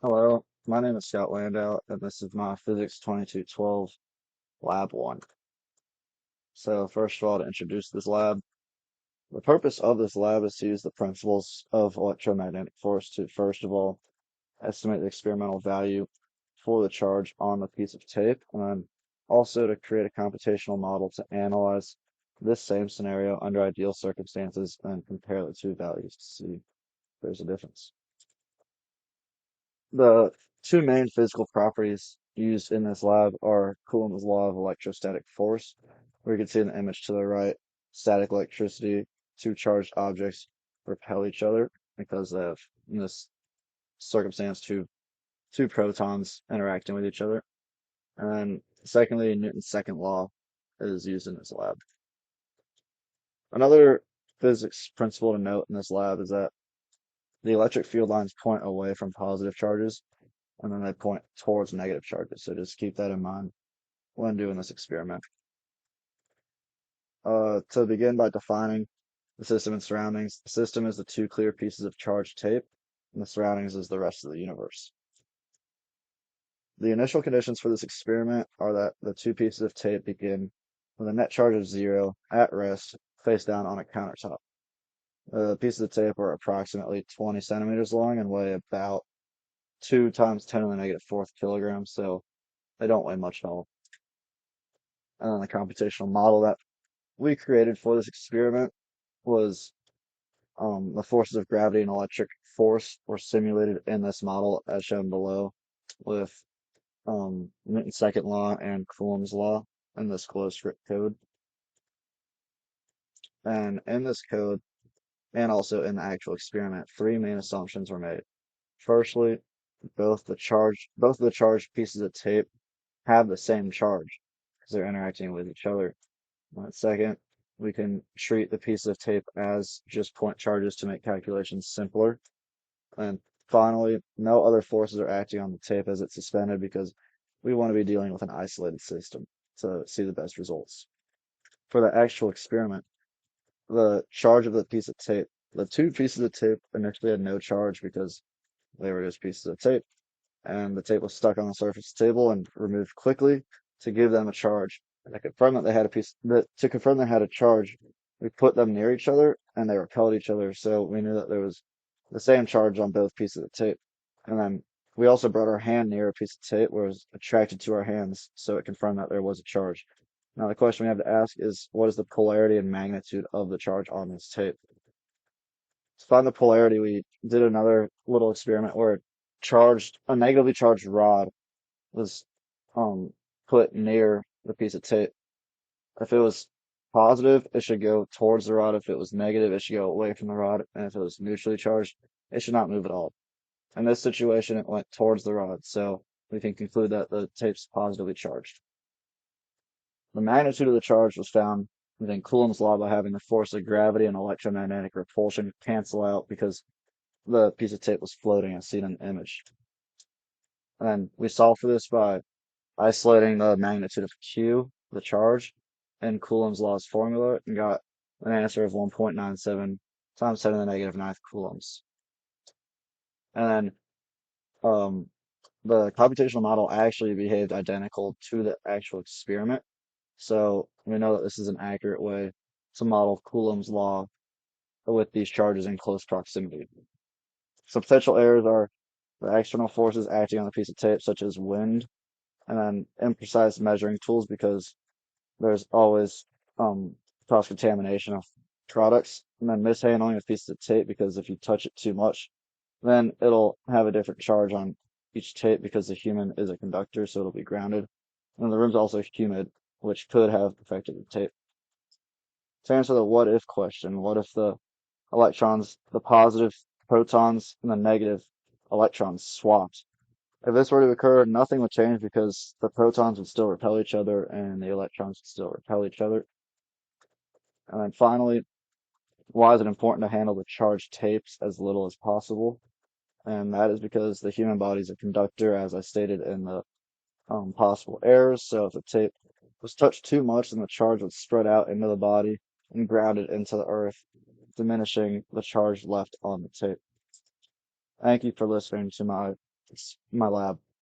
Hello, my name is Scott Landau, and this is my Physics 2212 Lab 1. So first of all, to introduce this lab, the purpose of this lab is to use the principles of electromagnetic force to, first of all, estimate the experimental value for the charge on the piece of tape, and then also to create a computational model to analyze this same scenario under ideal circumstances and compare the two values to see if there's a difference. The two main physical properties used in this lab are Coulomb's law of electrostatic force, where you can see in the image to the right, static electricity, two charged objects repel each other because they have, in this circumstance, two protons interacting with each other. And then secondly, Newton's second law is used in this lab. Another physics principle to note in this lab is that the electric field lines point away from positive charges and then they point towards negative charges. So just keep that in mind when doing this experiment. To begin by defining the system and surroundings, the system is the two clear pieces of charged tape, and the surroundings is the rest of the universe. The initial conditions for this experiment are that the two pieces of tape begin with a net charge of 0 at rest, face down on a countertop. The pieces of tape are approximately 20 centimeters long and weigh about 2 times 10 to the negative fourth kilograms, so they don't weigh much at all. And then the computational model that we created for this experiment was the forces of gravity and electric force were simulated in this model as shown below with Newton's second law and Coulomb's law in this closed script code. And in this code, and also in the actual experiment, three main assumptions were made. Firstly, both of the charged pieces of tape have the same charge because they're interacting with each other. Second, we can treat the pieces of tape as just point charges to make calculations simpler. And finally, no other forces are acting on the tape as it's suspended because we want to be dealing with an isolated system to see the best results. For the actual experiment, the charge of the piece of tape, the two pieces of tape initially had no charge because they were just pieces of tape, and the tape was stuck on the surface of the table and removed quickly to give them a charge. And to confirm they had a charge, we put them near each other and they repelled each other, so we knew that there was the same charge on both pieces of tape. And then we also brought our hand near a piece of tape where it was attracted to our hands, so it confirmed that there was a charge. Now the question we have to ask is, what is the polarity and magnitude of the charge on this tape? To find the polarity, we did another little experiment where a negatively charged rod was um put near the piece of tape. If it was positive, it should go towards the rod. If it was negative, it should go away from the rod. And if it was neutrally charged, it should not move at all. In this situation, it went towards the rod, so we can conclude that the tape's positively charged. The magnitude of the charge was found within Coulomb's law by having the force of gravity and electromagnetic repulsion cancel out because the piece of tape was floating as seen in the image. And we solved for this by isolating the magnitude of Q, the charge, in Coulomb's law's formula and got an answer of 1.97 times 10 to the negative ninth coulombs. And then the computational model actually behaved identical to the actual experiment. So we know that this is an accurate way to model Coulomb's law with these charges in close proximity. Some potential errors are the external forces acting on the piece of tape, such as wind, and then imprecise measuring tools because there's always cross-contamination of products, and then mishandling a piece of tape because if you touch it too much, then it'll have a different charge on each tape because the human is a conductor, so it'll be grounded. And the room's also humid, which could have affected the tape. To answer the what if question, what if the electrons, the positive protons and the negative electrons swapped? If this were to occur, nothing would change because the protons would still repel each other and the electrons would still repel each other. And then finally, why is it important to handle the charged tapes as little as possible? And that is because the human body is a conductor, as I stated in the possible errors. So if the tape was touched too much, then the charge would spread out into the body and ground it into the earth, diminishing the charge left on the tape. Thank you for listening to my It's my lab.